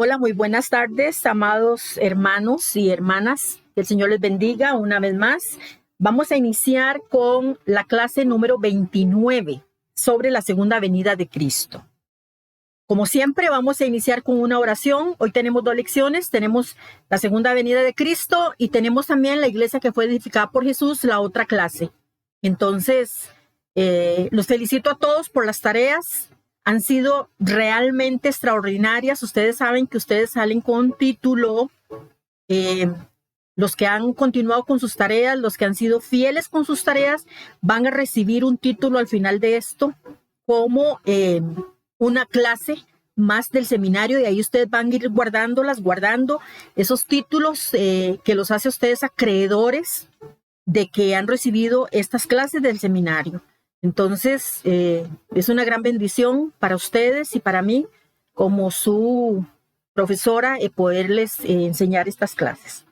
Hola, muy buenas tardes, amados hermanos y hermanas. Que el Señor les bendiga una vez más. Vamos a iniciar con la clase número 29 sobre la segunda venida de Cristo. Como siempre, vamos a iniciar con una oración. Hoy tenemos dos lecciones. Tenemos la segunda venida de Cristo y tenemos también la iglesia que fue edificada por Jesús, la otra clase. Entonces, los felicito a todos por las tareas. Han sido realmente extraordinarias. Ustedes saben que ustedes salen con título. Los que han continuado con sus tareas, los que han sido fieles con sus tareas, van a recibir un título al final de esto como una clase más del seminario, y ahí ustedes van a ir guardando esos títulos que los hace a ustedes acreedores de que han recibido estas clases del seminario. Entonces, es una gran bendición para ustedes y para mí, como su profesora, poderles enseñar estas clases.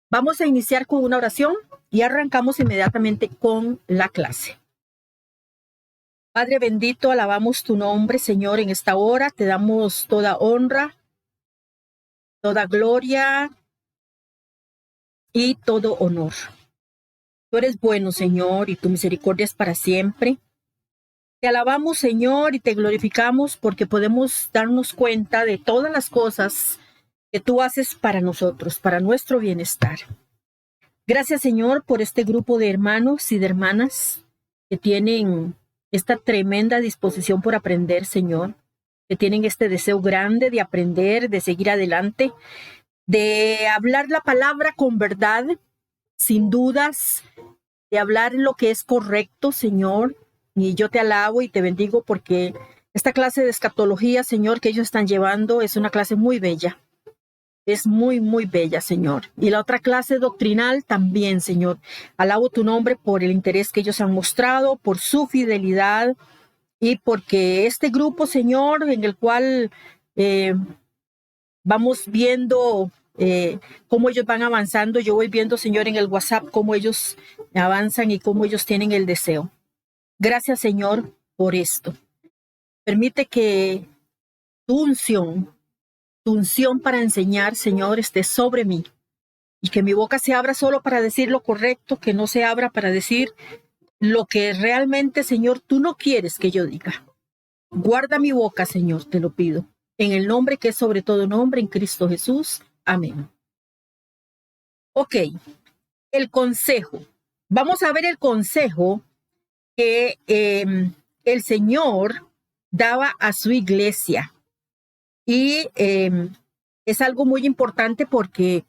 Vamos a iniciar con una oración y arrancamos inmediatamente con la clase. Padre bendito, alabamos tu nombre, Señor, en esta hora. Te damos toda honra, toda gloria y todo honor. Tú eres bueno, Señor, y tu misericordia es para siempre. Te alabamos, Señor, y te glorificamos porque podemos darnos cuenta de todas las cosas que tú haces para nosotros, para nuestro bienestar. Gracias, Señor, por este grupo de hermanos y de hermanas que tienen esta tremenda disposición por aprender, Señor, que tienen este deseo grande de aprender, de seguir adelante, de hablar la palabra con verdad, sin dudas, de hablar lo que es correcto, Señor. Y yo te alabo y te bendigo porque esta clase de escatología, Señor, que ellos están llevando es una clase muy bella. Es muy, muy bella, Señor. Y la otra clase doctrinal también, Señor. Alabo tu nombre por el interés que ellos han mostrado, por su fidelidad y porque este grupo, Señor, en el cual vamos viendo cómo ellos van avanzando. Yo voy viendo, Señor, en el WhatsApp cómo ellos avanzan y cómo ellos tienen el deseo. Gracias, Señor, por esto. Permite que tu unción para enseñar, Señor, esté sobre mí y que mi boca se abra solo para decir lo correcto, que no se abra para decir lo que realmente, Señor, tú no quieres que yo diga. Guarda mi boca, Señor, te lo pido. En el nombre que es sobre todo nombre, en Cristo Jesús. Amén. Ok, el consejo. Vamos a ver el consejo que el Señor daba a su iglesia. Y es algo muy importante porque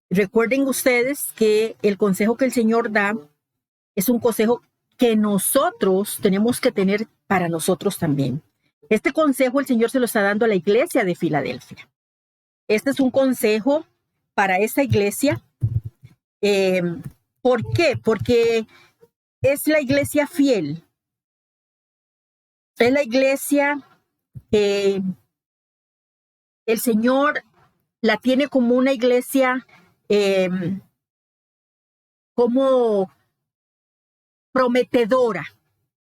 recuerden ustedes que el consejo que el Señor da es un consejo que nosotros tenemos que tener para nosotros también. Este consejo el Señor se lo está dando a la iglesia de Filadelfia. Este es un consejo para esta iglesia. ¿Por qué? Porque es la iglesia fiel. Es la iglesia que el Señor la tiene como una iglesia como prometedora.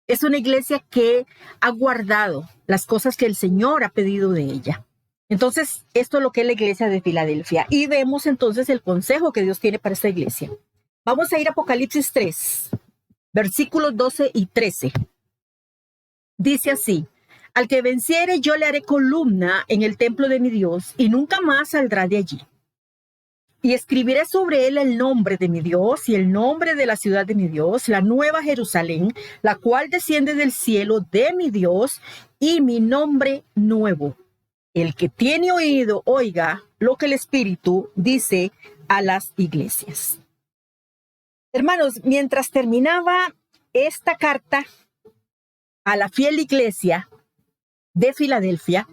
Es una iglesia que ha guardado las cosas que el Señor ha pedido de ella. Entonces, esto es lo que es la iglesia de Filadelfia. Y vemos entonces el consejo que Dios tiene para esta iglesia. Vamos a ir a Apocalipsis 3, versículos 12 y 13. Dice así: al que venciere yo le haré columna en el templo de mi Dios y nunca más saldrá de allí. Y escribiré sobre él el nombre de mi Dios y el nombre de la ciudad de mi Dios, la nueva Jerusalén, la cual desciende del cielo de mi Dios, y mi nombre nuevo. El que tiene oído, oiga lo que el Espíritu dice a las iglesias. Hermanos, mientras terminaba esta carta a la fiel iglesia de Filadelfia,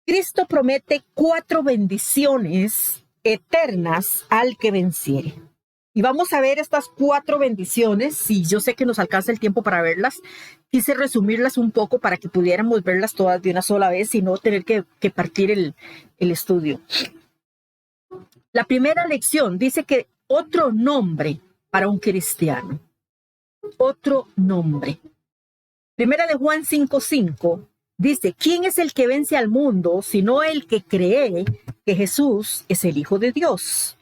Cristo promete 4 bendiciones eternas al que venciere. Y vamos a ver estas 4 bendiciones, y yo sé que nos alcanza el tiempo para verlas. Quise resumirlas un poco para que pudiéramos verlas todas de una sola vez y no tener que partir el estudio. La primera lección dice que otro nombre para un cristiano. Otro nombre. Primera de Juan 5:5 Dice, ¿quién es el que vence al mundo sino el que cree que Jesús es el Hijo de Dios?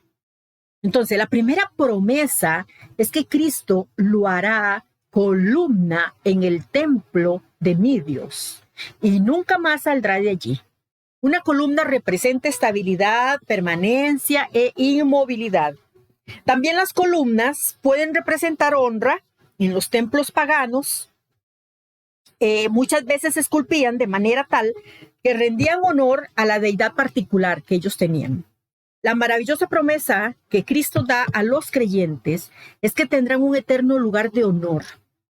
Entonces, la primera promesa es que Cristo lo hará columna en el templo de mi Dios y nunca más saldrá de allí. Una columna representa estabilidad, permanencia e inmovilidad. También las columnas pueden representar honra en los templos paganos. Muchas veces se esculpían de manera tal que rendían honor a la deidad particular que ellos tenían. La maravillosa promesa que Cristo da a los creyentes es que tendrán un eterno lugar de honor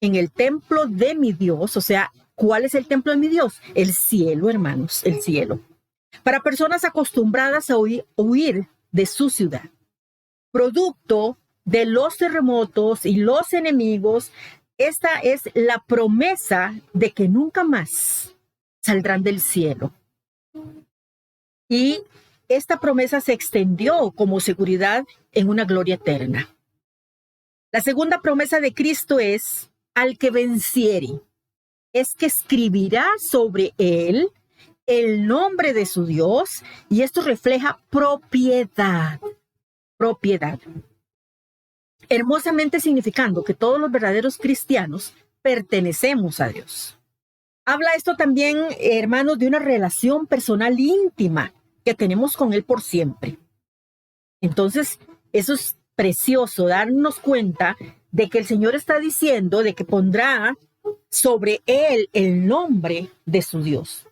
en el templo de mi Dios. O sea, ¿cuál es el templo de mi Dios? El cielo, hermanos, el cielo. Para personas acostumbradas a huir de su ciudad, producto de los terremotos y los enemigos, esta es la promesa de que nunca más saldrán del cielo. Y esta promesa se extendió como seguridad en una gloria eterna. La segunda promesa de Cristo es, al que venciere, es que escribirá sobre él el nombre de su Dios, y esto refleja propiedad. Propiedad. Hermosamente significando que todos los verdaderos cristianos pertenecemos a Dios. Habla esto también, hermanos, de una relación personal íntima que tenemos con Él por siempre. Entonces, eso es precioso, darnos cuenta de que el Señor está diciendo de que pondrá sobre Él el nombre de su Dios.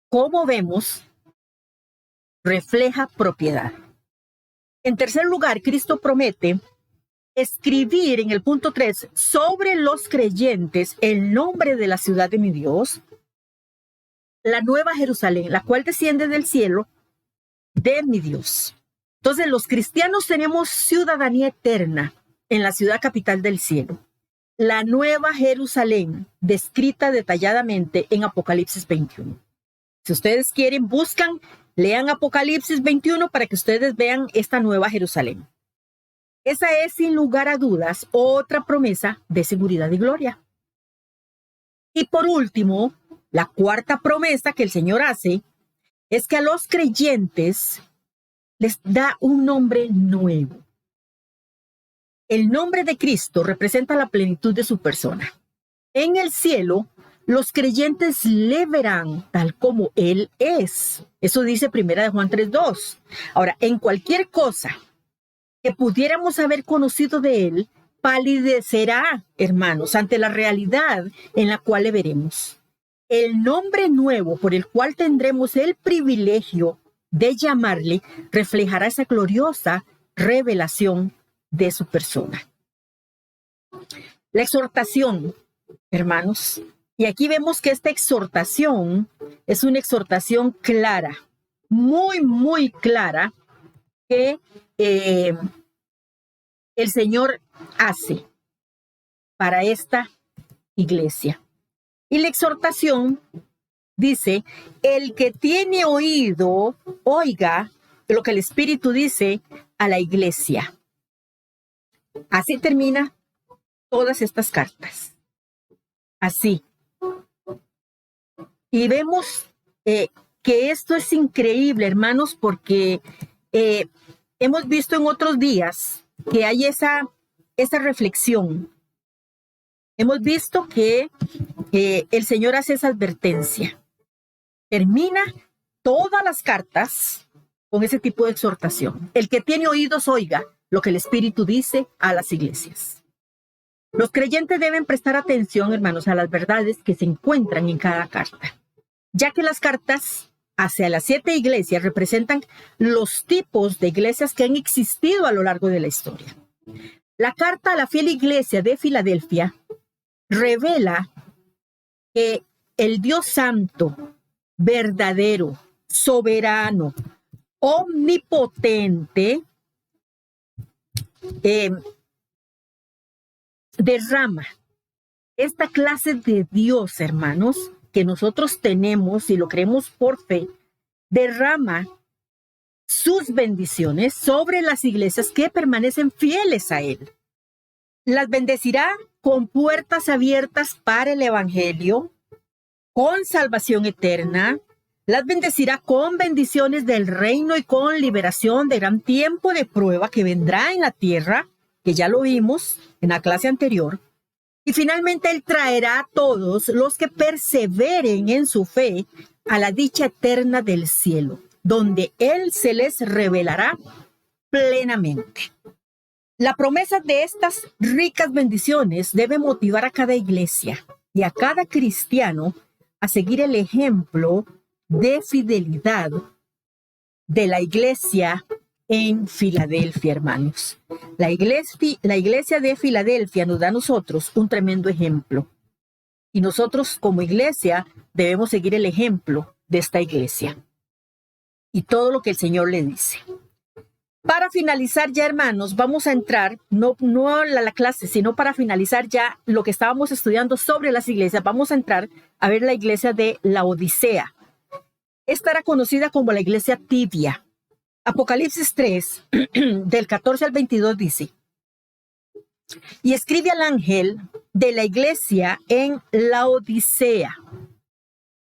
Como vemos, refleja propiedad. En tercer lugar, Cristo promete escribir en el punto 3 sobre los creyentes el nombre de la ciudad de mi Dios, la nueva Jerusalén, la cual desciende del cielo de mi Dios. Entonces, los cristianos tenemos ciudadanía eterna en la ciudad capital del cielo, la nueva Jerusalén, descrita detalladamente en Apocalipsis 21. Si ustedes quieren, buscan, lean Apocalipsis 21 para que ustedes vean esta nueva Jerusalén. Esa es, sin lugar a dudas, otra promesa de seguridad y gloria. Y por último, la cuarta promesa que el Señor hace es que a los creyentes les da un nombre nuevo. El nombre de Cristo representa la plenitud de su persona. En el cielo, los creyentes le verán tal como Él es. Eso dice 1 Juan 3:2. Ahora, en cualquier cosa que pudiéramos haber conocido de Él, palidecerá, hermanos, ante la realidad en la cual le veremos. El nombre nuevo por el cual tendremos el privilegio de llamarle reflejará esa gloriosa revelación de su persona. La exhortación, hermanos, y aquí vemos que esta exhortación es una exhortación clara, muy, muy clara, que el Señor hace para esta iglesia. Y la exhortación dice, el que tiene oído, oiga lo que el Espíritu dice a la iglesia. Así termina todas estas cartas. Así. Y vemos que esto es increíble, hermanos, porque hemos visto en otros días que hay esa reflexión. Hemos visto que el Señor hace esa advertencia. Termina todas las cartas con ese tipo de exhortación. El que tiene oídos, oiga lo que el Espíritu dice a las iglesias. Los creyentes deben prestar atención, hermanos, a las verdades que se encuentran en cada carta, ya que las cartas hacia las 7 iglesias representan los tipos de iglesias que han existido a lo largo de la historia. La carta a la fiel iglesia de Filadelfia revela que el Dios santo, verdadero, soberano, omnipotente, derrama esta clase de Dios, hermanos, que nosotros tenemos y lo creemos por fe, derrama sus bendiciones sobre las iglesias que permanecen fieles a Él. Las bendecirá con puertas abiertas para el evangelio, con salvación eterna. Las bendecirá con bendiciones del reino y con liberación de gran tiempo de prueba que vendrá en la tierra, que ya lo vimos en la clase anterior. Y finalmente Él traerá a todos los que perseveren en su fe a la dicha eterna del cielo, donde Él se les revelará plenamente. La promesa de estas ricas bendiciones debe motivar a cada iglesia y a cada cristiano a seguir el ejemplo de fidelidad de la iglesia en Filadelfia, hermanos. La iglesia de Filadelfia nos da a nosotros un tremendo ejemplo. Y nosotros como iglesia debemos seguir el ejemplo de esta iglesia y todo lo que el Señor le dice. Para finalizar ya, hermanos, vamos a entrar, no a la clase, sino para finalizar ya lo que estábamos estudiando sobre las iglesias, vamos a entrar a ver la iglesia de Laodicea. Esta era conocida como la iglesia tibia. Apocalipsis 3, del 14 al 22 dice: y escribe al ángel de la iglesia en Laodicea: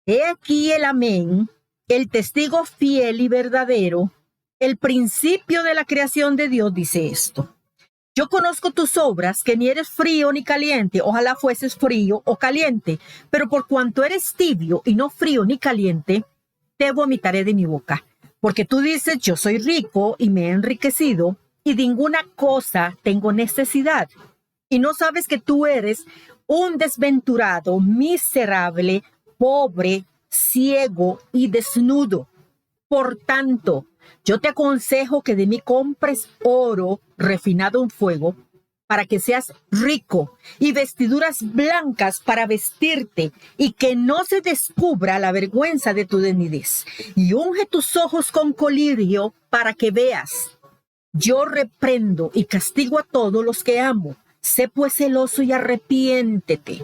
he aquí el amén, el testigo fiel y verdadero, el principio de la creación de Dios, dice esto. Yo conozco tus obras, que ni eres frío ni caliente, ojalá fueses frío o caliente, pero por cuanto eres tibio y no frío ni caliente, te vomitaré de mi boca. Porque tú dices, yo soy rico y me he enriquecido, y de ninguna cosa tengo necesidad. Y no sabes que tú eres un desventurado, miserable, pobre, ciego y desnudo. Por tanto, yo te aconsejo que de mí compres oro refinado en fuego, para que seas rico, y vestiduras blancas para vestirte, y que no se descubra la vergüenza de tu desnudez. Y unge tus ojos con colirio para que veas. Yo reprendo y castigo a todos los que amo. Sé pues celoso y arrepiéntete.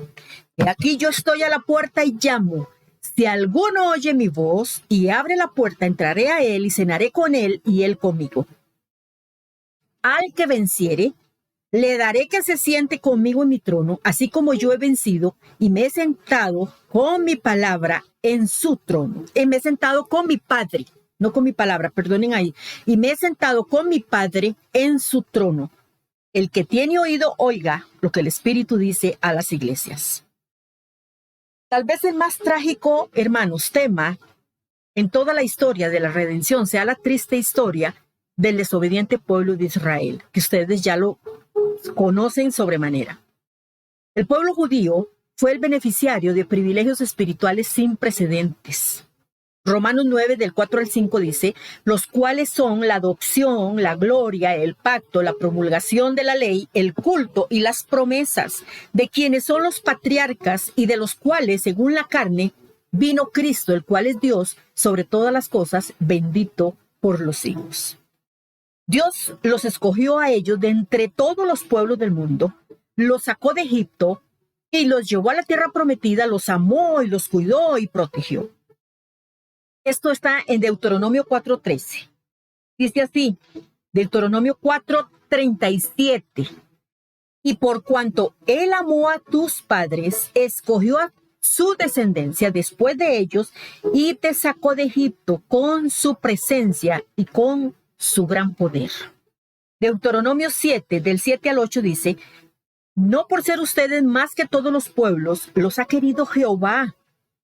Y aquí yo estoy a la puerta y llamo. Si alguno oye mi voz y abre la puerta, entraré a él y cenaré con él y él conmigo. Al que venciere, le daré que se siente conmigo en mi trono, así como yo he vencido y me he sentado con mi palabra en su trono. Y me he sentado con mi Padre, no con mi palabra, perdonen ahí. Y me he sentado con mi Padre en su trono. El que tiene oído, oiga lo que el Espíritu dice a las iglesias. Tal vez el más trágico, hermanos, tema en toda la historia de la redención sea la triste historia del desobediente pueblo de Israel, que ustedes ya lo conocen sobremanera. El pueblo judío fue el beneficiario de privilegios espirituales sin precedentes. Romanos 9, del 4 al 5 dice, los cuales son la adopción, la gloria, el pacto, la promulgación de la ley, el culto y las promesas, de quienes son los patriarcas y de los cuales, según la carne, vino Cristo, el cual es Dios sobre todas las cosas, bendito por los siglos. Dios los escogió a ellos de entre todos los pueblos del mundo, los sacó de Egipto y los llevó a la tierra prometida, los amó y los cuidó y protegió. Esto está en Deuteronomio 4:13. Dice así, Deuteronomio 4:37. Y por cuanto él amó a tus padres, escogió a su descendencia después de ellos y te sacó de Egipto con su presencia y con su gran poder. Deuteronomio 7, del 7 al 8 dice, no por ser ustedes más que todos los pueblos, los ha querido Jehová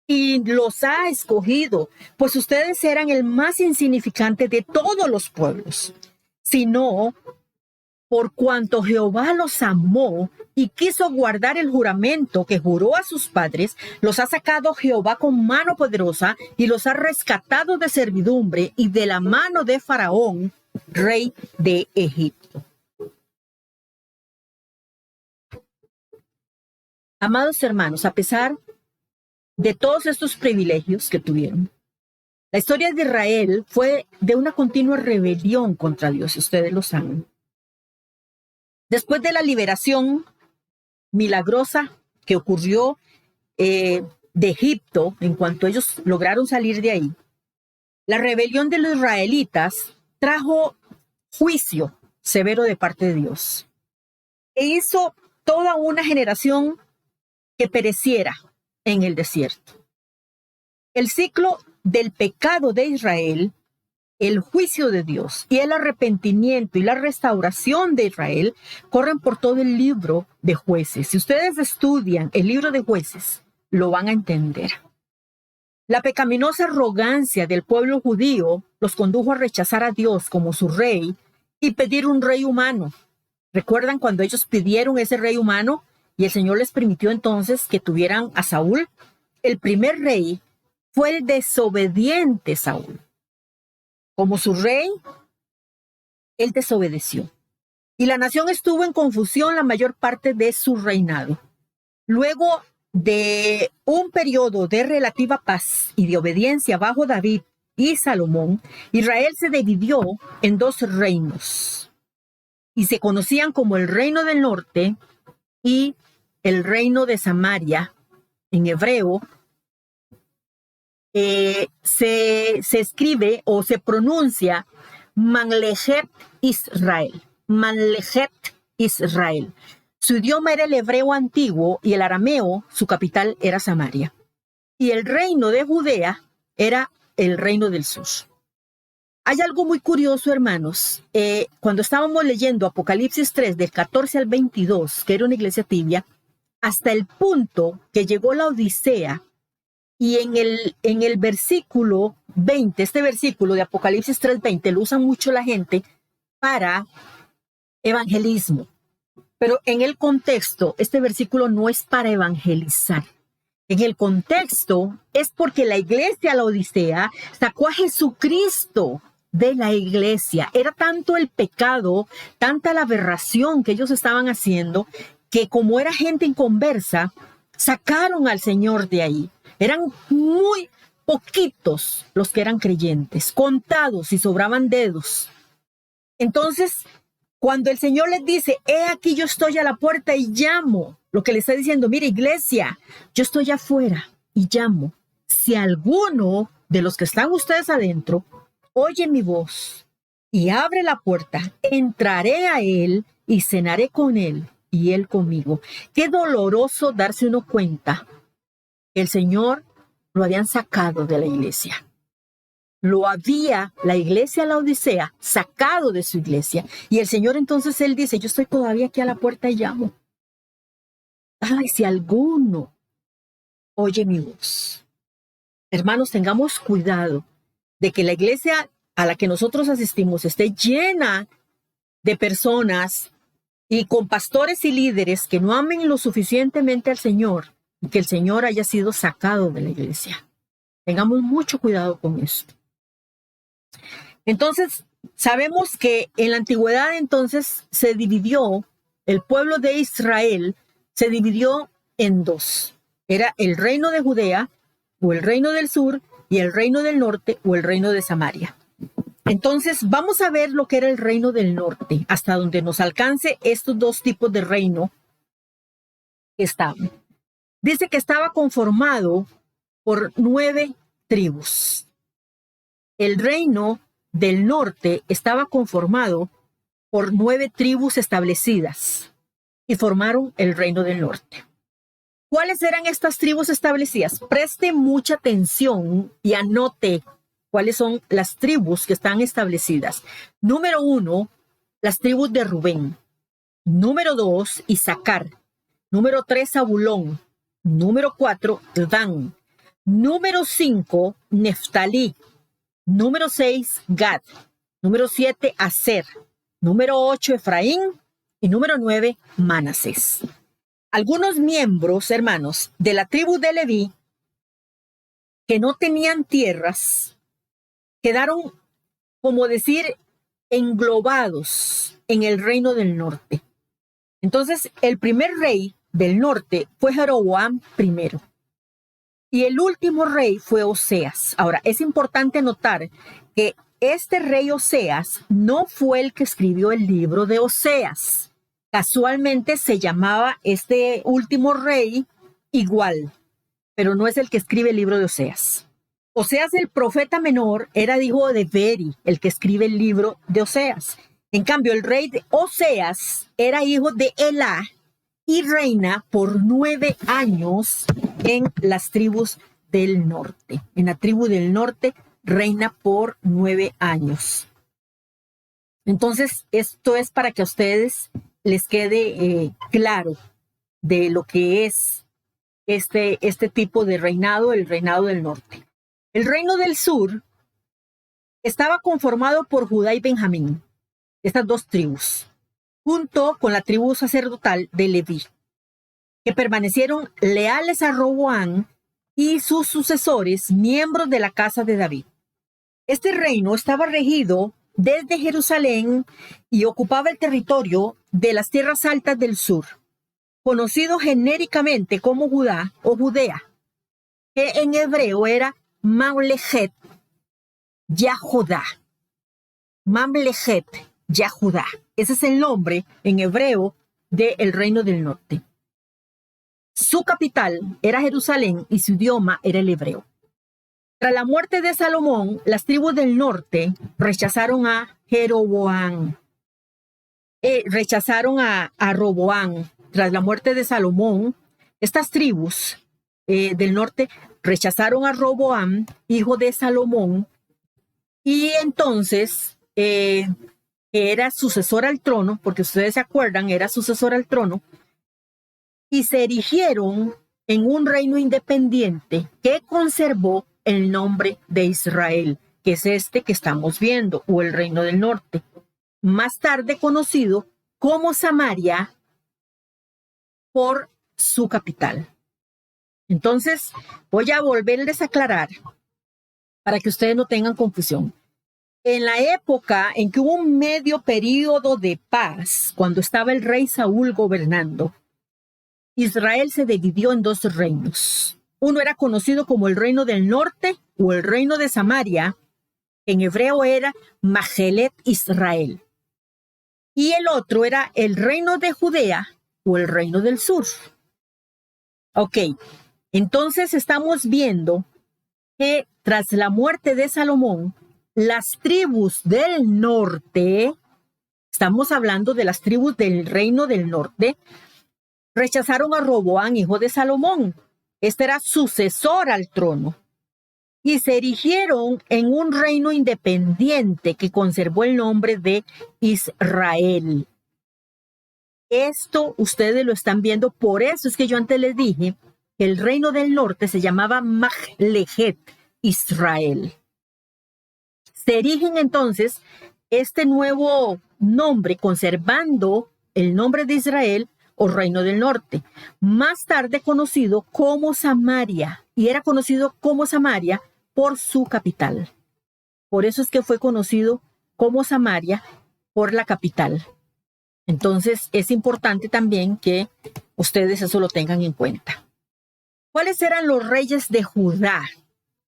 y los ha escogido, pues ustedes eran el más insignificante de todos los pueblos, sino por cuanto Jehová los amó y quiso guardar el juramento que juró a sus padres, los ha sacado Jehová con mano poderosa y los ha rescatado de servidumbre y de la mano de Faraón, rey de Egipto. Amados hermanos, a pesar de todos estos privilegios que tuvieron, la historia de Israel fue de una continua rebelión contra Dios, ustedes lo saben. Después de la liberación milagrosa que ocurrió de Egipto, en cuanto ellos lograron salir de ahí, la rebelión de los israelitas trajo juicio severo de parte de Dios. E hizo toda una generación que pereciera en el desierto. El ciclo del pecado de Israel, el juicio de Dios y el arrepentimiento y la restauración de Israel corren por todo el libro de Jueces. Si ustedes estudian el libro de Jueces, lo van a entender. La pecaminosa arrogancia del pueblo judío los condujo a rechazar a Dios como su rey y pedir un rey humano. ¿Recuerdan cuando ellos pidieron ese rey humano y el Señor les permitió entonces que tuvieran a Saúl? El primer rey fue el desobediente Saúl. Como su rey, él desobedeció. Y la nación estuvo en confusión la mayor parte de su reinado. Luego de un periodo de relativa paz y de obediencia bajo David y Salomón, Israel se dividió en dos reinos. Y se conocían como el reino del norte y el reino de Samaria. En hebreo se escribe o se pronuncia Mamlechet Israel. Mamlechet Israel. Su idioma era el hebreo antiguo y el arameo, su capital era Samaria. Y el reino de Judea era el reino del sur. Hay algo muy curioso, hermanos. Cuando estábamos leyendo Apocalipsis 3, del 14 al 22, que era una iglesia tibia, hasta el punto que llegó la Odisea, y en el versículo 20, este versículo de Apocalipsis 3:20, lo usa mucho la gente para evangelismo. Pero en el contexto, este versículo no es para evangelizar. En el contexto es porque la iglesia, la Odisea, sacó a Jesucristo de la iglesia. Era tanto el pecado, tanta la aberración que ellos estaban haciendo, que como era gente inconversa, sacaron al Señor de ahí. Eran muy poquitos los que eran creyentes, contados y sobraban dedos. Entonces, cuando el Señor les dice, he aquí yo estoy a la puerta y llamo, lo que le está diciendo, mire iglesia, yo estoy afuera y llamo. Si alguno de los que están ustedes adentro oye mi voz y abre la puerta, entraré a él y cenaré con él y él conmigo. Qué doloroso darse uno cuenta que el Señor lo habían sacado de la iglesia. La iglesia, la Odisea, sacado de su iglesia. Y el Señor entonces, él dice, yo estoy todavía aquí a la puerta y llamo. Ay, si alguno oye mi voz. Hermanos, tengamos cuidado de que la iglesia a la que nosotros asistimos esté llena de personas y con pastores y líderes que no amen lo suficientemente al Señor y que el Señor haya sido sacado de la iglesia. Tengamos mucho cuidado con esto. Entonces, sabemos que en la antigüedad entonces se dividió, el pueblo de Israel se dividió en dos. Era el reino de Judea o el reino del sur y el reino del norte o el reino de Samaria. Entonces, vamos a ver lo que era el reino del norte, hasta donde nos alcance estos dos tipos de reino que estaban. Dice que estaba conformado por 9 tribus. El reino del norte estaba conformado por 9 tribus establecidas y formaron el reino del norte. ¿Cuáles eran estas tribus establecidas? Preste mucha atención y anote cuáles son las tribus que están establecidas. Número 1, las tribus de Rubén. Número 2, Isaacar. Número 3, Zabulón. Número 4, Dan. Número 5, Neftalí. Número 6, Gad. Número 7, Aser. Número 8, Efraín. Y número 9, Manasés. Algunos miembros, hermanos, de la tribu de Leví, que no tenían tierras, quedaron, como decir, englobados en el reino del norte. Entonces, el primer rey del norte fue Jeroboam I. Y el último rey fue Oseas. Ahora, es importante notar que este rey Oseas no fue el que escribió el libro de Oseas. Casualmente se llamaba este último rey igual, pero no es el que escribe el libro de Oseas. Oseas, el profeta menor, era hijo de Beri, el que escribe el libro de Oseas. En cambio, el rey de Oseas era hijo de Elá, y reina por 9 años en las tribus del norte. En la tribu del norte reina por 9 años. Entonces, esto es para que a ustedes les quede claro de lo que es este tipo de reinado, el reinado del norte. El reino del sur estaba conformado por Judá y Benjamín, estas dos tribus, junto con la tribu sacerdotal de Leví, que permanecieron leales a Roboam y sus sucesores, miembros de la casa de David. Este reino estaba regido desde Jerusalén y ocupaba el territorio de las tierras altas del sur, conocido genéricamente como Judá o Judea, que en hebreo era Mamlechet Yahudá. Mamlechet Yahudá. Ese es el nombre en hebreo del reino del norte. Su capital era Jerusalén y su idioma era el hebreo. Tras la muerte de Salomón, las tribus del norte rechazaron a Jeroboam. Rechazaron a Roboam. Tras la muerte de Salomón, estas tribus del norte rechazaron a Roboam, hijo de Salomón, y entonces era sucesor al trono, porque ustedes se acuerdan, era sucesor al trono, y se erigieron en un reino independiente que conservó el nombre de Israel, que es este que estamos viendo, o el reino del norte, más tarde conocido como Samaria por su capital. Entonces, voy a volverles a aclarar para que ustedes no tengan confusión. En la época en que hubo un medio periodo de paz, cuando estaba el rey Saúl gobernando, Israel se dividió en dos reinos. Uno era conocido como el reino del norte o el reino de Samaria. En hebreo era Majelet Israel. Y el otro era el reino de Judea o el reino del sur. Ok, entonces estamos viendo que tras la muerte de Salomón, las tribus del norte, estamos hablando de las tribus del reino del norte, rechazaron a Roboam, hijo de Salomón. Este era sucesor al trono. Y se erigieron en un reino independiente que conservó el nombre de Israel. Esto ustedes lo están viendo, por eso es que yo antes les dije que el reino del norte se llamaba Mamlechet Israel. Se erigen entonces este nuevo nombre, conservando el nombre de Israel o reino del norte, más tarde conocido como Samaria, y era conocido como Samaria por su capital. Por eso es que fue conocido como Samaria por la capital. Entonces es importante también que ustedes eso lo tengan en cuenta. ¿Cuáles eran los reyes de Judá?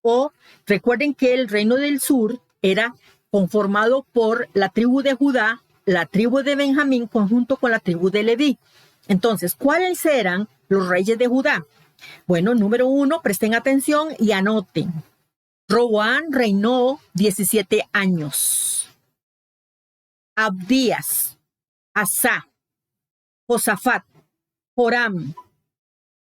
O recuerden que el reino del sur era conformado por la tribu de Judá, la tribu de Benjamín, conjunto con la tribu de Leví. Entonces, ¿cuáles eran los reyes de Judá? Bueno, número 1, presten atención y anoten. Roboam reinó 17 años. Abdías, Asa, Josafat, Joram,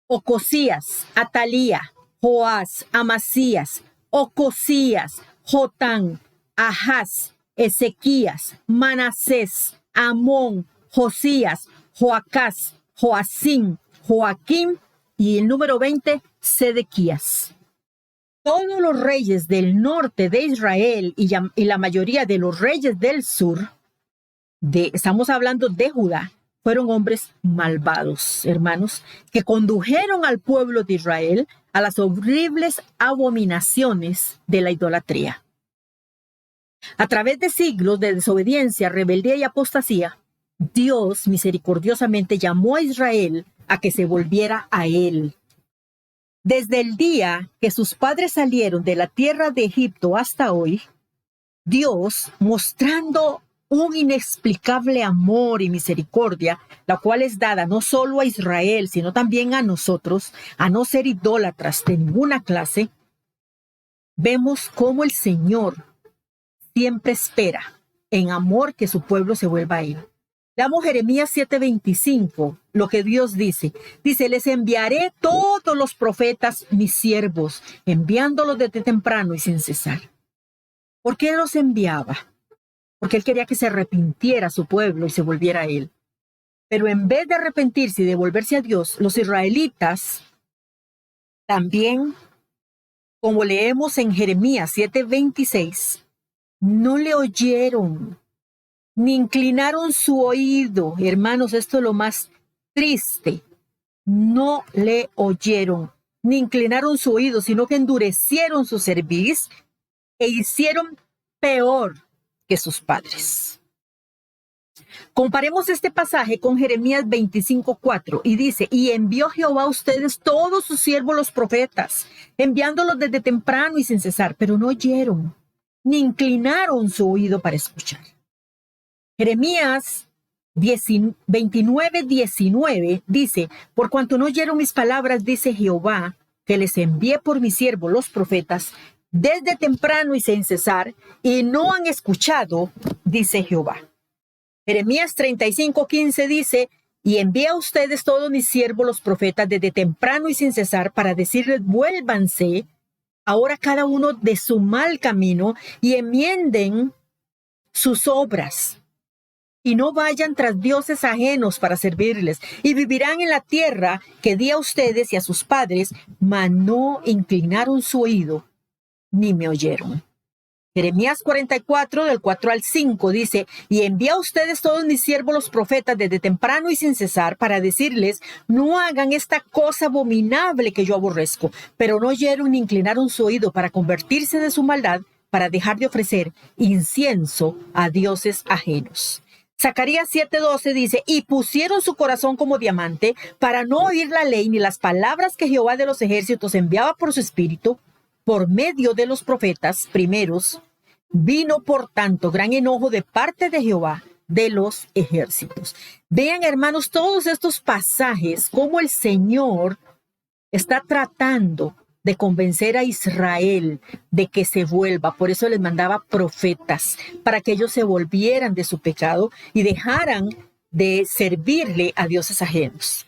Ocosías, Atalía, Joás, Amasías, Ocosías, Jotán, Ahaz, Ezequías, Manasés, Amón, Josías, Joacás, Joacim, Joaquín y el número 20, Sedequías. Todos los reyes del norte de Israel y la mayoría de los reyes del sur, estamos hablando de Judá, fueron hombres malvados, hermanos, que condujeron al pueblo de Israel a las horribles abominaciones de la idolatría. A través de siglos de desobediencia, rebeldía y apostasía, Dios misericordiosamente llamó a Israel a que se volviera a Él. Desde el día que sus padres salieron de la tierra de Egipto hasta hoy, Dios, mostrando un inexplicable amor y misericordia, la cual es dada no solo a Israel, sino también a nosotros, a no ser idólatras de ninguna clase, vemos cómo el Señor siempre espera en amor que su pueblo se vuelva a Él. Leamos Jeremías 7:25, lo que Dios dice. Dice, les enviaré todos los profetas, mis siervos, enviándolos desde temprano y sin cesar. ¿Por qué los enviaba? Porque él quería que se arrepintiera su pueblo y se volviera a él. Pero en vez de arrepentirse y de volverse a Dios, los israelitas también, como leemos en Jeremías 7:26, no le oyeron, ni inclinaron su oído. Hermanos, esto es lo más triste. No le oyeron, ni inclinaron su oído, sino que endurecieron su cerviz e hicieron peor que sus padres. Comparemos este pasaje con Jeremías 25:4 y dice, y envió Jehová a ustedes todos sus siervos los profetas, enviándolos desde temprano y sin cesar, pero no oyeron, ni inclinaron su oído para escuchar. Jeremías 29:19 dice, por cuanto no oyeron mis palabras, dice Jehová, que les envié por mis siervos los profetas, desde temprano y sin cesar, y no han escuchado, dice Jehová. Jeremías 35:15 dice, y envié a ustedes todos mis siervos los profetas desde temprano y sin cesar para decirles, vuélvanse ahora cada uno de su mal camino y enmienden sus obras y no vayan tras dioses ajenos para servirles y vivirán en la tierra que di a ustedes y a sus padres, mas no inclinaron su oído ni me oyeron. Jeremías 44, del 4 al 5, dice, y envié a ustedes todos mis siervos los profetas desde temprano y sin cesar para decirles, no hagan esta cosa abominable que yo aborrezco, pero no oyeron ni inclinaron su oído para convertirse de su maldad, para dejar de ofrecer incienso a dioses ajenos. Zacarías 7:12 dice, y pusieron su corazón como diamante para no oír la ley ni las palabras que Jehová de los ejércitos enviaba por su espíritu, por medio de los profetas primeros, vino por tanto gran enojo de parte de Jehová de los ejércitos. Vean, hermanos, todos estos pasajes, cómo el Señor está tratando de convencer a Israel de que se vuelva. Por eso les mandaba profetas, para que ellos se volvieran de su pecado y dejaran de servirle a dioses ajenos.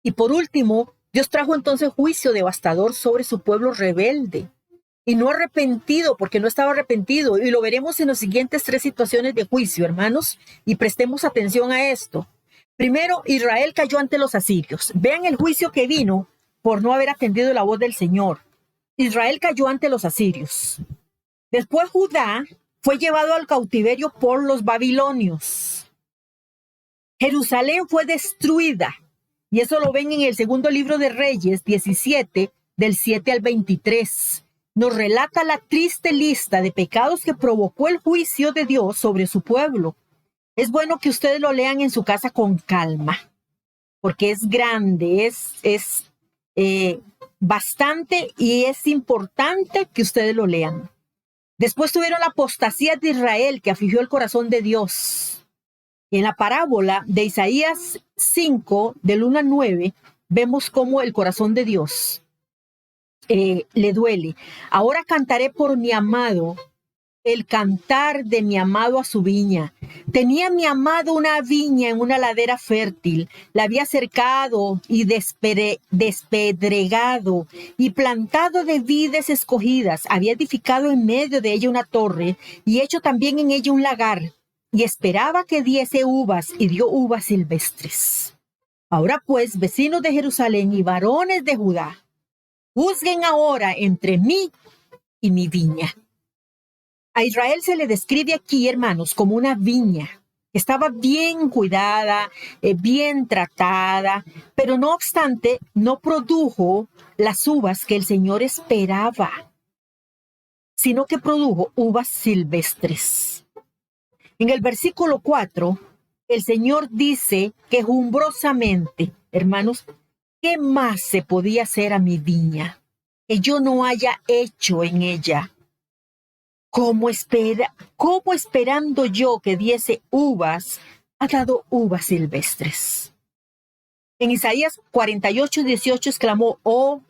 Y por último, Dios trajo entonces juicio devastador sobre su pueblo rebelde y no arrepentido, porque no estaba arrepentido. Y lo veremos en las siguientes 3 situaciones de juicio, hermanos, y prestemos atención a esto. Primero, Israel cayó ante los asirios. Vean el juicio que vino por no haber atendido la voz del Señor. Israel cayó ante los asirios. Después Judá fue llevado al cautiverio por los babilonios. Jerusalén fue destruida. Y eso lo ven en el segundo libro de Reyes 17, del 7 al 23. Nos relata la triste lista de pecados que provocó el juicio de Dios sobre su pueblo. Es bueno que ustedes lo lean en su casa con calma, porque es grande, es bastante y es importante que ustedes lo lean. Después tuvieron la apostasía de Israel que afligió el corazón de Dios. En la parábola de Isaías 5, del 1 al 9, vemos cómo el corazón de Dios le duele. Ahora cantaré por mi amado, el cantar de mi amado a su viña. Tenía mi amado una viña en una ladera fértil, la había cercado y despedregado y plantado de vides escogidas, había edificado en medio de ella una torre y hecho también en ella un lagar, y esperaba que diese uvas, y dio uvas silvestres. Ahora pues, vecinos de Jerusalén y varones de Judá, juzguen ahora entre mí y mi viña. A Israel se le describe aquí, hermanos, como una viña. Estaba bien cuidada, bien tratada, pero no obstante, no produjo las uvas que el Señor esperaba, sino que produjo uvas silvestres. En el versículo 4, el Señor dice quejumbrosamente, hermanos, ¿qué más se podía hacer a mi viña que yo no haya hecho en ella? ¿Cómo esperando yo que diese uvas, ha dado uvas silvestres? En Isaías 48:18 exclamó, oh,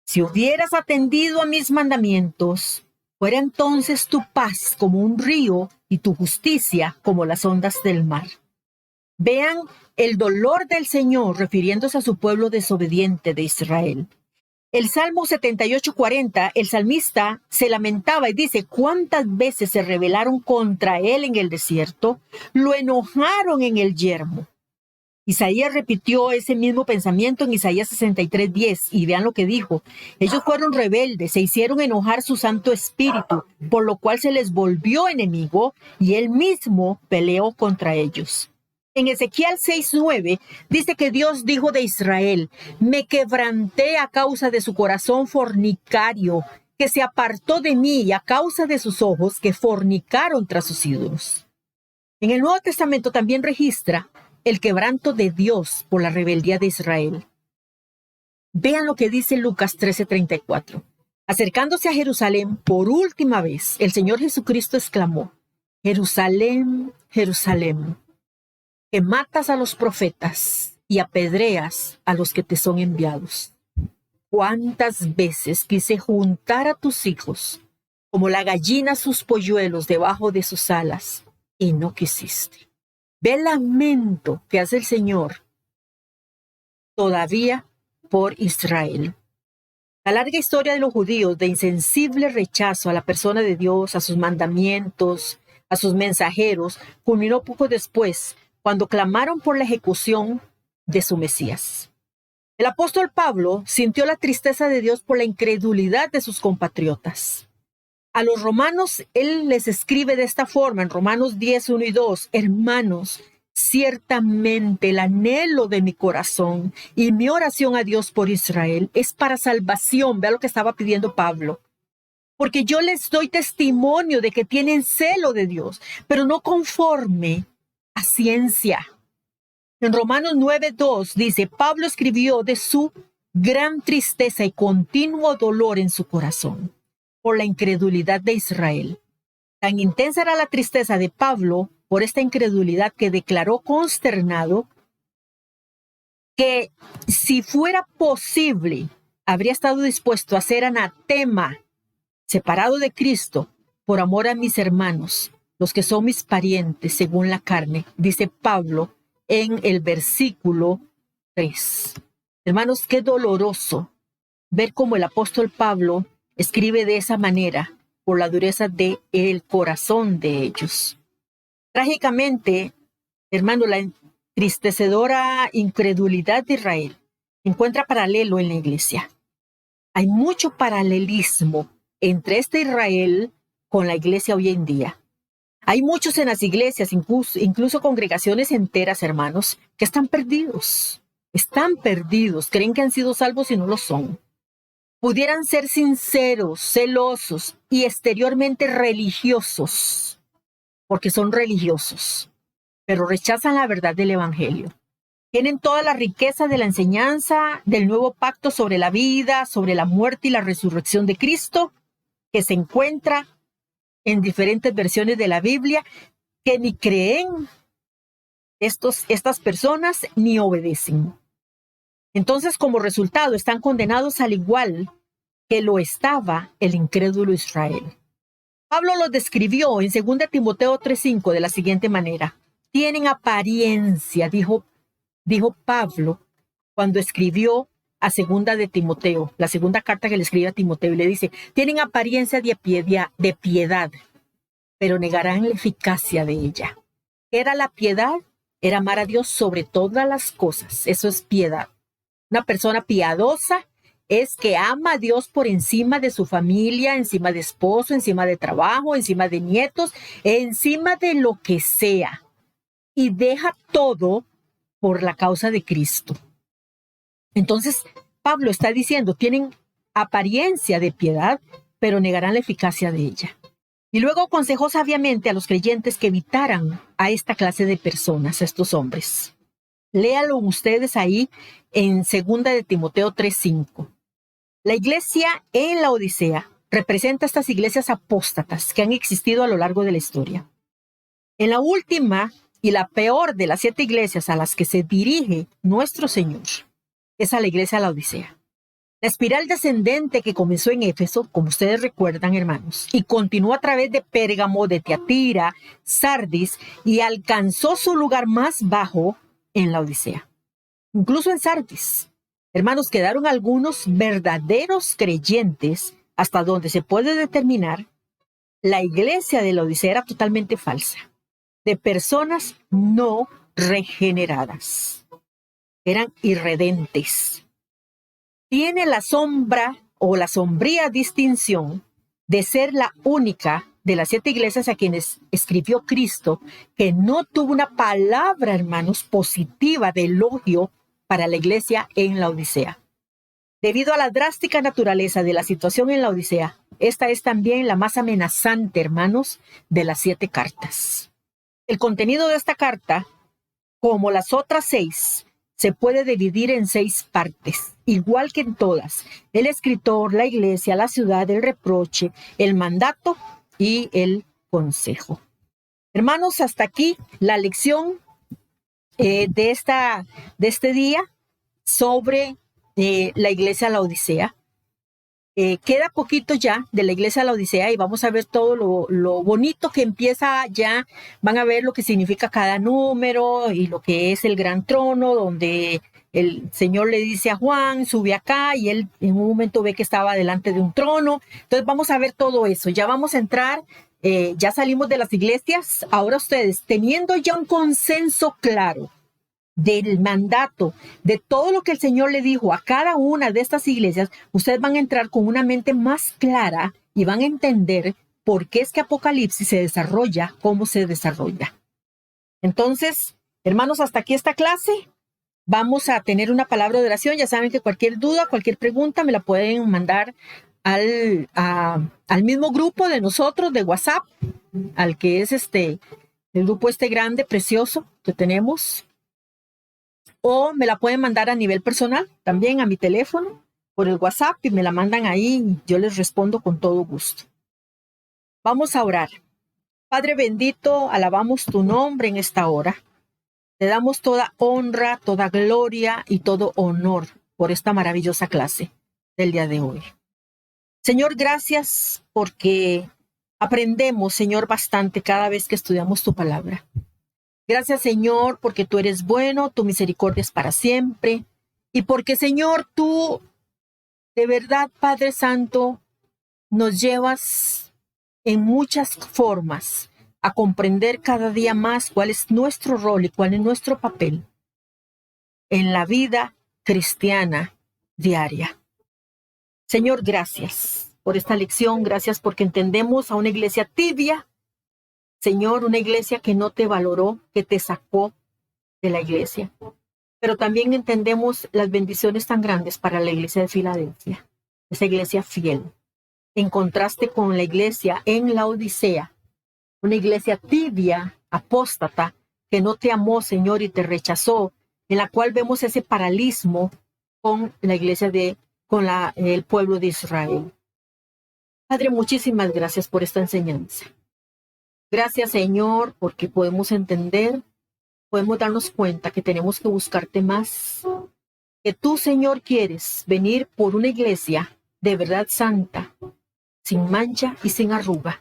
si hubieras atendido a mis mandamientos, fuera entonces tu paz como un río y tu justicia como las ondas del mar. Vean el dolor del Señor refiriéndose a su pueblo desobediente de Israel. El Salmo 78:40, el salmista se lamentaba y dice: ¿cuántas veces se rebelaron contra él en el desierto? Lo enojaron en el yermo. Isaías repitió ese mismo pensamiento en Isaías 63:10 y vean lo que dijo: ellos fueron rebeldes, se hicieron enojar su Santo Espíritu, por lo cual se les volvió enemigo y él mismo peleó contra ellos. En Ezequiel 6:9 dice que Dios dijo de Israel: me quebranté a causa de su corazón fornicario, que se apartó de mí, y a causa de sus ojos que fornicaron tras sus ídolos. En el Nuevo Testamento también registra el quebranto de Dios por la rebeldía de Israel. Vean lo que dice Lucas 13:34. Acercándose a Jerusalén por última vez, el Señor Jesucristo exclamó: Jerusalén, Jerusalén, que matas a los profetas y apedreas a los que te son enviados. ¿Cuántas veces quise juntar a tus hijos como la gallina sus polluelos debajo de sus alas, y no quisiste? Ve el lamento que hace el Señor todavía por Israel. La larga historia de los judíos de insensible rechazo a la persona de Dios, a sus mandamientos, a sus mensajeros, culminó poco después, cuando clamaron por la ejecución de su Mesías. El apóstol Pablo sintió la tristeza de Dios por la incredulidad de sus compatriotas. A los romanos, él les escribe de esta forma, en Romanos 10:1 y 2, hermanos, ciertamente el anhelo de mi corazón y mi oración a Dios por Israel es para salvación. Vea lo que estaba pidiendo Pablo. Porque yo les doy testimonio de que tienen celo de Dios, pero no conforme a ciencia. En Romanos 9:2 dice: Pablo escribió de su gran tristeza y continuo dolor en su corazón por la incredulidad de Israel. Tan intensa era la tristeza de Pablo por esta incredulidad que declaró consternado que si fuera posible habría estado dispuesto a ser anatema, separado de Cristo, por amor a mis hermanos, los que son mis parientes según la carne, dice Pablo en el versículo 3. Hermanos, qué doloroso ver cómo el apóstol Pablo escribe de esa manera por la dureza del corazón de ellos. Trágicamente, hermano, la entristecedora incredulidad de Israel encuentra paralelo en la iglesia. Hay mucho paralelismo entre este Israel con la iglesia hoy en día. Hay muchos en las iglesias, incluso congregaciones enteras, hermanos, que están perdidos. Están perdidos, creen que han sido salvos y no lo son. Pudieran ser sinceros, celosos y exteriormente religiosos, porque son religiosos, pero rechazan la verdad del evangelio. Tienen toda la riqueza de la enseñanza del nuevo pacto sobre la vida, sobre la muerte y la resurrección de Cristo, que se encuentra en diferentes versiones de la Biblia, que ni creen estas personas ni obedecen. Entonces, como resultado, están condenados al igual que lo estaba el incrédulo Israel. Pablo los describió en 2 Timoteo 3:5 de la siguiente manera: tienen apariencia, dijo Pablo cuando escribió a 2 de Timoteo, la segunda carta que le escribe a Timoteo, y le dice: tienen apariencia de piedad, pero negarán la eficacia de ella. ¿Qué era la piedad? Era amar a Dios sobre todas las cosas. Eso es piedad. Una persona piadosa es que ama a Dios por encima de su familia, encima de esposo, encima de trabajo, encima de nietos, encima de lo que sea. Y deja todo por la causa de Cristo. Entonces, Pablo está diciendo, tienen apariencia de piedad, pero negarán la eficacia de ella. Y luego aconsejó sabiamente a los creyentes que evitaran a esta clase de personas, a estos hombres. Léalo ustedes ahí en 2 de Timoteo 3:5. La iglesia en la Odisea representa estas iglesias apóstatas que han existido a lo largo de la historia. En la última y la peor de las 7 iglesias a las que se dirige nuestro Señor es a la iglesia de la Odisea. La espiral descendente que comenzó en Éfeso, como ustedes recuerdan, hermanos, y continuó a través de Pérgamo, de Tiatira, Sardis, y alcanzó su lugar más bajo en la Odisea. Incluso en Sardis, hermanos, quedaron algunos verdaderos creyentes, hasta donde se puede determinar. La iglesia de la Odisea era totalmente falsa, de personas no regeneradas. Eran irredentes. Tiene la sombra o la sombría distinción de ser la única de las 7 iglesias a quienes escribió Cristo que no tuvo una palabra, hermanos, positiva de elogio para la iglesia en la Odisea. Debido a la drástica naturaleza de la situación en la Odisea, esta es también la más amenazante, hermanos, de las 7 cartas. El contenido de esta carta, como las otras 6, se puede dividir en 6 partes, igual que en todas: el escritor, la iglesia, la ciudad, el reproche, el mandato y el consejo. Hermanos, hasta aquí la lección de este día sobre la iglesia de la Odisea. Queda poquito ya de la iglesia de la Odisea y vamos a ver todo lo bonito que empieza ya. Van a ver lo que significa cada número y lo que es el gran trono, donde el Señor le dice a Juan, sube acá, y él en un momento ve que estaba delante de un trono. Entonces vamos a ver todo eso. Ya vamos a entrar, ya salimos de las iglesias. Ahora ustedes, teniendo ya un consenso claro del mandato, de todo lo que el Señor le dijo a cada una de estas iglesias, ustedes van a entrar con una mente más clara y van a entender por qué es que Apocalipsis se desarrolla, cómo se desarrolla. Entonces, hermanos, hasta aquí esta clase. Vamos a tener una palabra de oración. Ya saben que cualquier duda, cualquier pregunta me la pueden mandar al mismo grupo de nosotros de WhatsApp, al que es el grupo grande, precioso que tenemos. O me la pueden mandar a nivel personal, también a mi teléfono, por el WhatsApp, y me la mandan ahí y yo les respondo con todo gusto. Vamos a orar. Padre bendito, alabamos tu nombre en esta hora. Te damos toda honra, toda gloria y todo honor por esta maravillosa clase del día de hoy. Señor, gracias porque aprendemos, Señor, bastante cada vez que estudiamos tu palabra. Gracias, Señor, porque tú eres bueno, tu misericordia es para siempre. Y porque, Señor, tú, de verdad, Padre Santo, nos llevas en muchas formas a comprender cada día más cuál es nuestro rol y cuál es nuestro papel en la vida cristiana diaria. Señor, gracias por esta lección. Gracias porque entendemos a una iglesia tibia. Señor, una iglesia que no te valoró, que te sacó de la iglesia. Pero también entendemos las bendiciones tan grandes para la iglesia de Filadelfia, esa iglesia fiel. En contraste con la iglesia en la Odisea, una iglesia tibia, apóstata, que no te amó, Señor, y te rechazó, en la cual vemos ese paralismo con la iglesia el pueblo de Israel. Padre, muchísimas gracias por esta enseñanza. Gracias, Señor, porque podemos entender, podemos darnos cuenta que tenemos que buscarte más. Que tú, Señor, quieres venir por una iglesia de verdad santa, sin mancha y sin arruga.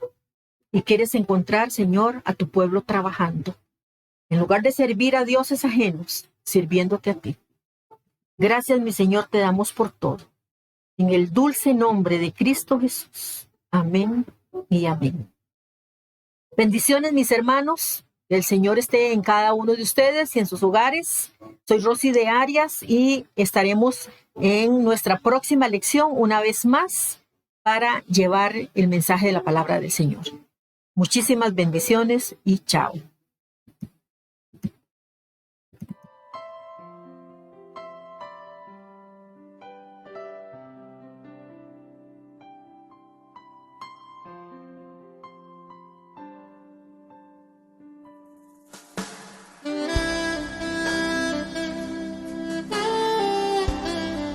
Y quieres encontrar, Señor, a tu pueblo trabajando, en lugar de servir a dioses ajenos, sirviéndote a ti. Gracias, mi Señor, te damos por todo. En el dulce nombre de Cristo Jesús. Amén y amén. Bendiciones, mis hermanos. El Señor esté en cada uno de ustedes y en sus hogares. Soy Rosy de Arias y estaremos en nuestra próxima lección una vez más para llevar el mensaje de la palabra del Señor. Muchísimas bendiciones y chao.